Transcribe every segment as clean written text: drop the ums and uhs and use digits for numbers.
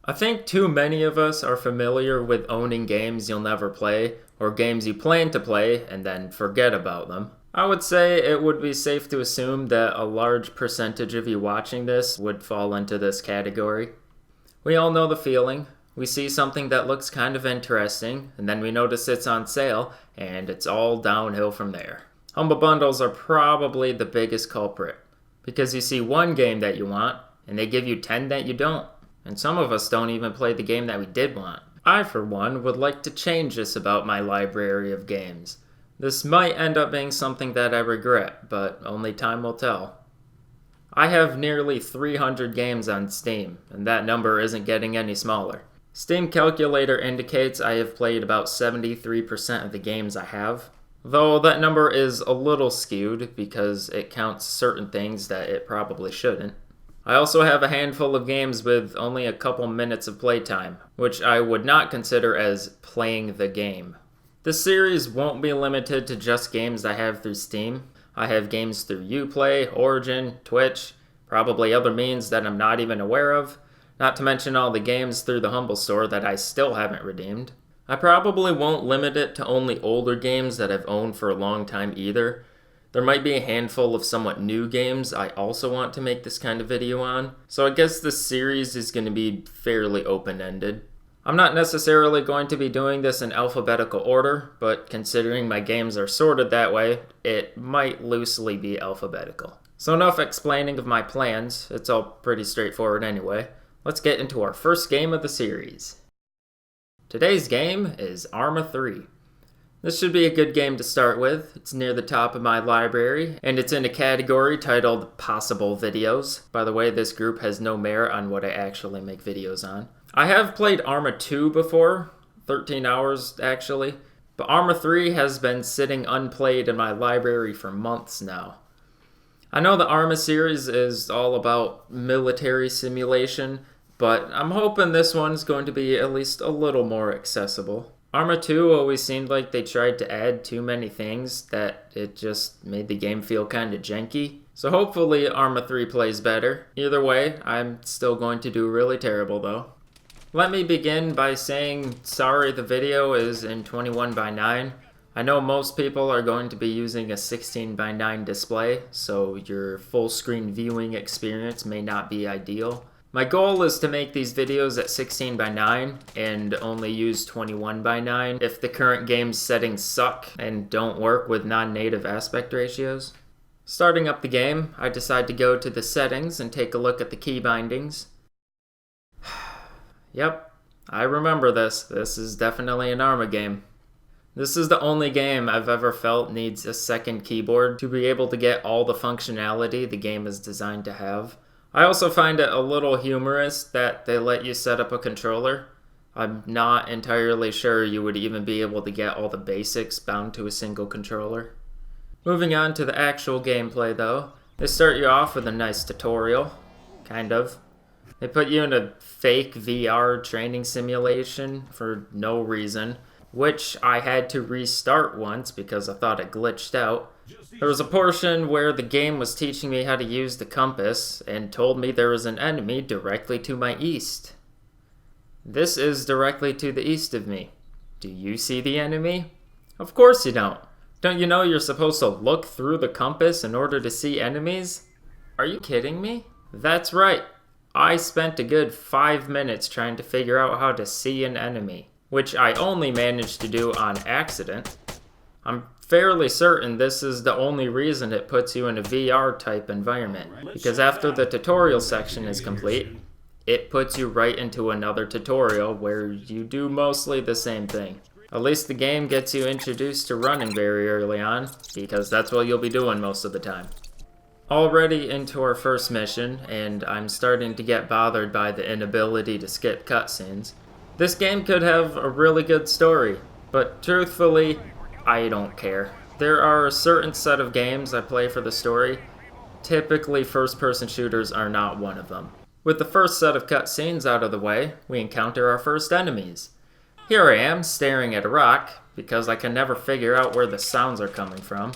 I think too many of us are familiar with owning games you'll never play, or games you plan to play and then forget about them. I would say it would be safe to assume that a large percentage of you watching this would fall into this category. We all know the feeling. We see something that looks kind of interesting, and then we notice it's on sale, and it's all downhill from there. Humble bundles are probably the biggest culprit, because you see one game that you want, and they give you 10 that you don't. And some of us don't even play the game that we did want. I, for one, would like to change this about my library of games. This might end up being something that I regret, but only time will tell. I have nearly 300 games on Steam, and that number isn't getting any smaller. Steam Calculator indicates I have played about 73% of the games I have, though that number is a little skewed because it counts certain things that it probably shouldn't. I also have a handful of games with only a couple minutes of playtime, which I would not consider as playing the game. This series won't be limited to just games I have through Steam. I have games through Uplay, Origin, Twitch, probably other means that I'm not even aware of, not to mention all the games through the Humble Store that I still haven't redeemed. I probably won't limit it to only older games that I've owned for a long time either. There might be a handful of somewhat new games I also want to make this kind of video on, so I guess this series is going to be fairly open-ended. I'm not necessarily going to be doing this in alphabetical order, but considering my games are sorted that way, it might loosely be alphabetical. So enough explaining of my plans, it's all pretty straightforward anyway. Let's get into our first game of the series. Today's game is Arma 3. This should be a good game to start with. It's near the top of my library, and it's in a category titled Possible Videos. By the way, this group has no merit on what I actually make videos on. I have played Arma 2 before, 13 hours actually, but Arma 3 has been sitting unplayed in my library for months now. I know the Arma series is all about military simulation, but I'm hoping this one's going to be at least a little more accessible. Arma 2 always seemed like they tried to add too many things that it just made the game feel kinda janky. So hopefully Arma 3 plays better. Either way, I'm still going to do really terrible though. Let me begin by saying sorry the video is in 21:9. I know most people are going to be using a 16:9 display, so your full screen viewing experience may not be ideal. My goal is to make these videos at 16:9 and only use 21:9 if the current game's settings suck and don't work with non-native aspect ratios. Starting up the game, I decide to go to the settings and take a look at the key bindings. Yep, I remember this. This is definitely an Arma game. This is the only game I've ever felt needs a second keyboard to be able to get all the functionality the game is designed to have. I also find it a little humorous that they let you set up a controller. I'm not entirely sure you would even be able to get all the basics bound to a single controller. Moving on to the actual gameplay though, they start you off with a nice tutorial, kind of. They put you in a fake VR training simulation for no reason, which I had to restart once because I thought it glitched out. There was a portion where the game was teaching me how to use the compass and told me there was an enemy directly to my east. This is directly to the east of me. Do you see the enemy? Of course you don't. Don't you know you're supposed to look through the compass in order to see enemies? Are you kidding me? That's right. I spent a good 5 minutes trying to figure out how to see an enemy, which I only managed to do on accident. I'm fairly certain this is the only reason it puts you in a VR type environment, because after the tutorial section is complete, it puts you right into another tutorial where you do mostly the same thing. At least the game gets you introduced to running very early on, because that's what you'll be doing most of the time. Already into our first mission, and I'm starting to get bothered by the inability to skip cutscenes. This game could have a really good story, but truthfully, I don't care. There are a certain set of games I play for the story. Typically, first-person shooters are not one of them. With the first set of cutscenes out of the way, we encounter our first enemies. Here I am, staring at a rock, because I can never figure out where the sounds are coming from.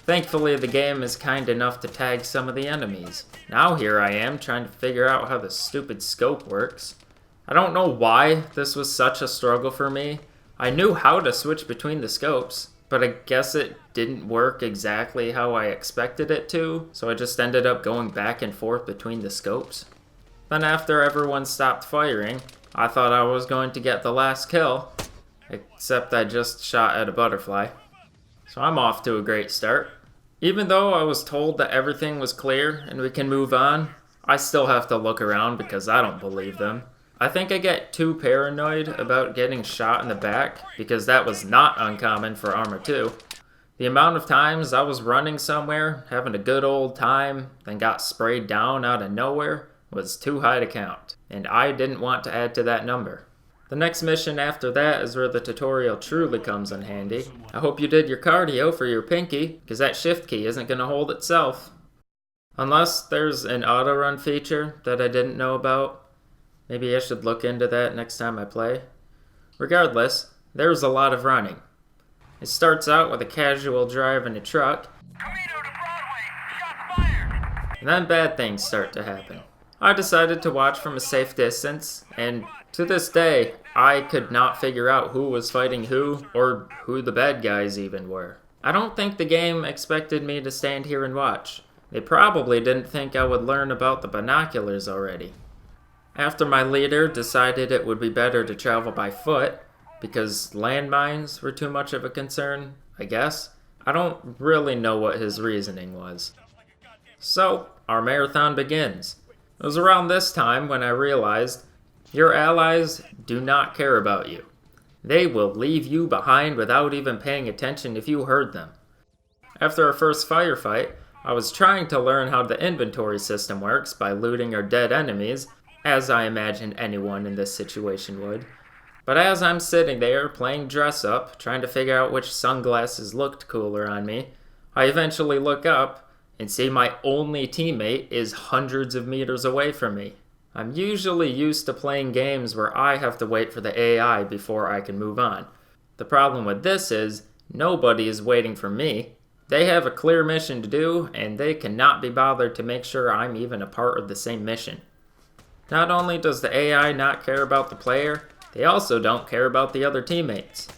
Thankfully, the game is kind enough to tag some of the enemies. Now here I am, trying to figure out how the stupid scope works. I don't know why this was such a struggle for me. I knew how to switch between the scopes, but I guess it didn't work exactly how I expected it to, so I just ended up going back and forth between the scopes. Then after everyone stopped firing, I thought I was going to get the last kill, except I just shot at a butterfly. So I'm off to a great start. Even though I was told that everything was clear and we can move on, I still have to look around because I don't believe them. I think I get too paranoid about getting shot in the back because that was not uncommon for Arma 2. The amount of times I was running somewhere, having a good old time, then got sprayed down out of nowhere was too high to count, and I didn't want to add to that number. The next mission after that is where the tutorial truly comes in handy. I hope you did your cardio for your pinky, because that shift key isn't going to hold itself. Unless there's an auto run feature that I didn't know about. Maybe I should look into that next time I play. Regardless, there's a lot of running. It starts out with a casual drive in a truck, and then bad things start to happen. I decided to watch from a safe distance, and to this day, I could not figure out who was fighting who, or who the bad guys even were. I don't think the game expected me to stand here and watch. They probably didn't think I would learn about the binoculars already. After my leader decided it would be better to travel by foot, because landmines were too much of a concern, I guess. I don't really know what his reasoning was. So, our marathon begins. It was around this time when I realized your allies do not care about you. They will leave you behind without even paying attention if you hurt them. After our first firefight, I was trying to learn how the inventory system works by looting our dead enemies, as I imagined anyone in this situation would. But as I'm sitting there playing dress up, trying to figure out which sunglasses looked cooler on me, I eventually look up and see my only teammate is hundreds of meters away from me. I'm usually used to playing games where I have to wait for the AI before I can move on. The problem with this is, nobody is waiting for me. They have a clear mission to do, and they cannot be bothered to make sure I'm even a part of the same mission. Not only does the AI not care about the player, they also don't care about the other teammates.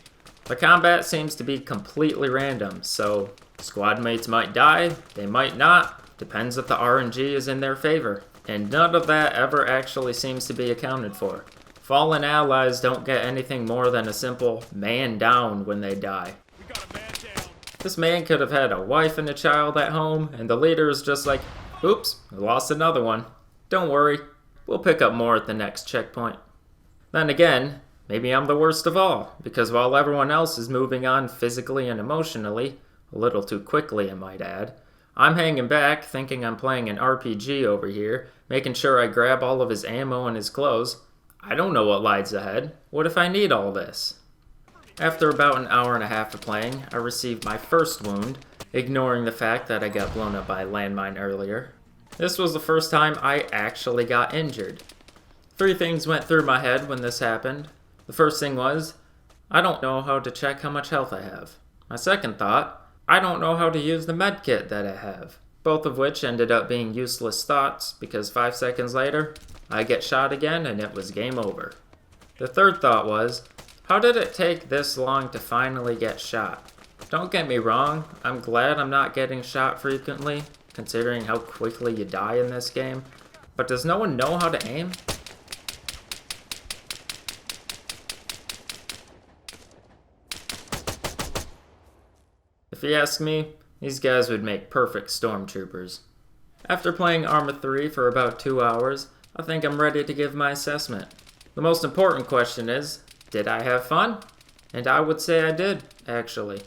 The combat seems to be completely random, so squad mates might die, they might not, depends if the RNG is in their favor. And none of that ever actually seems to be accounted for. Fallen allies don't get anything more than a simple man down when they die. This man could have had a wife and a child at home, and the leader is just like, oops, I lost another one. Don't worry, we'll pick up more at the next checkpoint. Then again, maybe I'm the worst of all, because while everyone else is moving on physically and emotionally, a little too quickly I might add, I'm hanging back thinking I'm playing an RPG over here, making sure I grab all of his ammo and his clothes. I don't know what lies ahead. What if I need all this? After about an hour and a half of playing, I received my first wound, ignoring the fact that I got blown up by a landmine earlier. This was the first time I actually got injured. 3 things went through my head when this happened. The first thing was, I don't know how to check how much health I have. My second thought, I don't know how to use the medkit that I have. Both of which ended up being useless thoughts because 5 seconds later, I get shot again and it was game over. The third thought was, how did it take this long to finally get shot? Don't get me wrong, I'm glad I'm not getting shot frequently, considering how quickly you die in this game, but does no one know how to aim? If you ask me, these guys would make perfect stormtroopers. After playing Arma 3 for about 2 hours, I think I'm ready to give my assessment. The most important question is, did I have fun? And I would say I did, actually.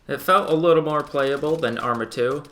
It felt a little more playable than Arma 2,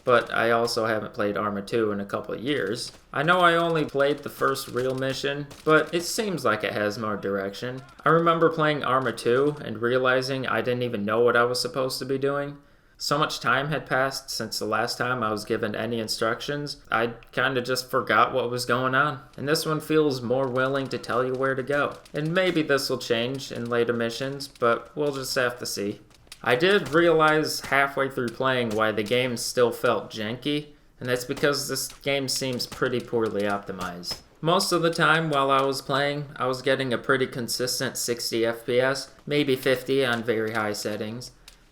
but I also haven't played Arma 2 in a couple of years. I know I only played the first real mission, but it seems like it has more direction. I remember playing Arma 2 and realizing I didn't even know what I was supposed to be doing. So much time had passed since the last time I was given any instructions, I kinda just forgot what was going on. And this one feels more willing to tell you where to go. And maybe this will change in later missions, but we'll just have to see. I did realize halfway through playing why the game still felt janky, and that's because this game seems pretty poorly optimized. Most of the time while I was playing, I was getting a pretty consistent 60 FPS, maybe 50 on very high settings.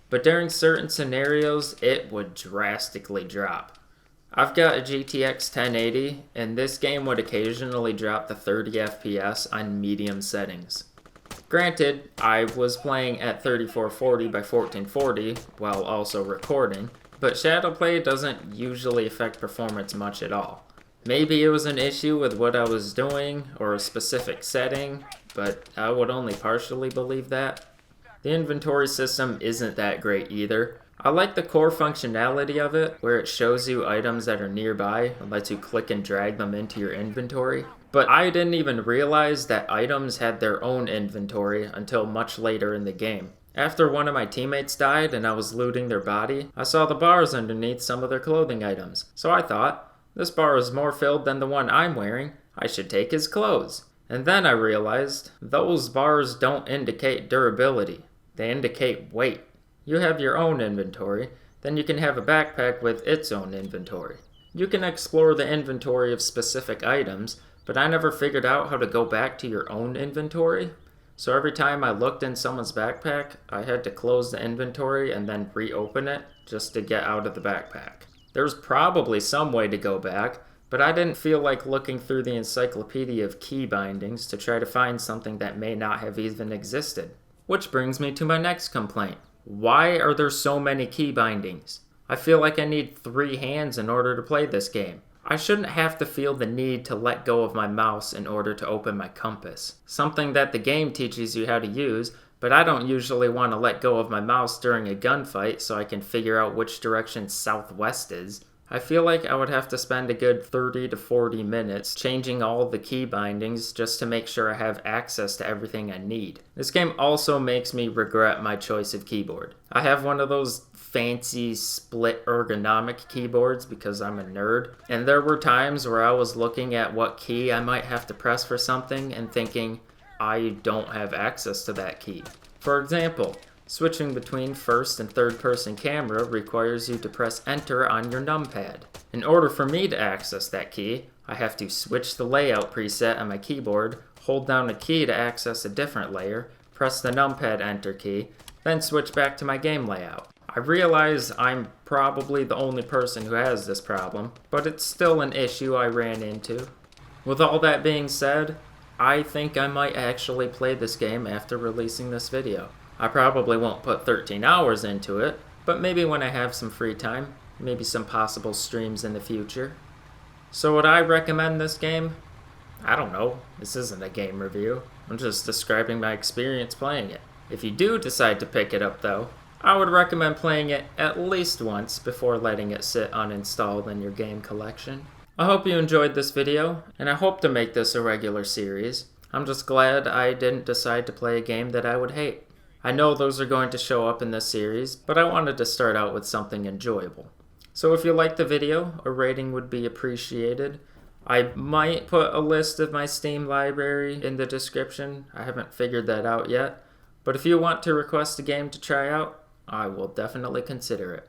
But during certain scenarios, it would drastically drop. I've got a GTX 1080, and this game would occasionally drop to 30 FPS on medium settings. Granted, I was playing at 3440 by 1440 while also recording, but Shadowplay doesn't usually affect performance much at all. Maybe it was an issue with what I was doing or a specific setting, but I would only partially believe that. The inventory system isn't that great either. I like the core functionality of it, where it shows you items that are nearby and lets you click and drag them into your inventory. But I didn't even realize that items had their own inventory until much later in the game. After one of my teammates died and I was looting their body, I saw the bars underneath some of their clothing items. So I thought, this bar is more filled than the one I'm wearing, I should take his clothes. And then I realized, those bars don't indicate durability, they indicate weight. You have your own inventory, then you can have a backpack with its own inventory. You can explore the inventory of specific items, but I never figured out how to go back to your own inventory. So every time I looked in someone's backpack, I had to close the inventory and then reopen it just to get out of the backpack. There's probably some way to go back, but I didn't feel like looking through the encyclopedia of key bindings to try to find something that may not have even existed. Which brings me to my next complaint. Why are there so many key bindings? I feel like I need 3 hands in order to play this game. I shouldn't have to feel the need to let go of my mouse in order to open my compass. Something that the game teaches you how to use, but I don't usually want to let go of my mouse during a gunfight so I can figure out which direction southwest is. I feel like I would have to spend a good 30 to 40 minutes changing all the key bindings just to make sure I have access to everything I need. This game also makes me regret my choice of keyboard. I have one of those fancy split ergonomic keyboards because I'm a nerd, and there were times where I was looking at what key I might have to press for something and thinking, I don't have access to that key. For example, switching between first and third person camera requires you to press enter on your numpad. In order for me to access that key, I have to switch the layout preset on my keyboard, hold down a key to access a different layer, press the numpad enter key, then switch back to my game layout. I realize I'm probably the only person who has this problem, but it's still an issue I ran into. With all that being said, I think I might actually play this game after releasing this video. I probably won't put 13 hours into it, but maybe when I have some free time, maybe some possible streams in the future. So would I recommend this game? I don't know, this isn't a game review. I'm just describing my experience playing it. If you do decide to pick it up though, I would recommend playing it at least once before letting it sit uninstalled in your game collection. I hope you enjoyed this video, and I hope to make this a regular series. I'm just glad I didn't decide to play a game that I would hate. I know those are going to show up in this series, but I wanted to start out with something enjoyable. So if you liked the video, a rating would be appreciated. I might put a list of my Steam library in the description. I haven't figured that out yet. But if you want to request a game to try out, I will definitely consider it.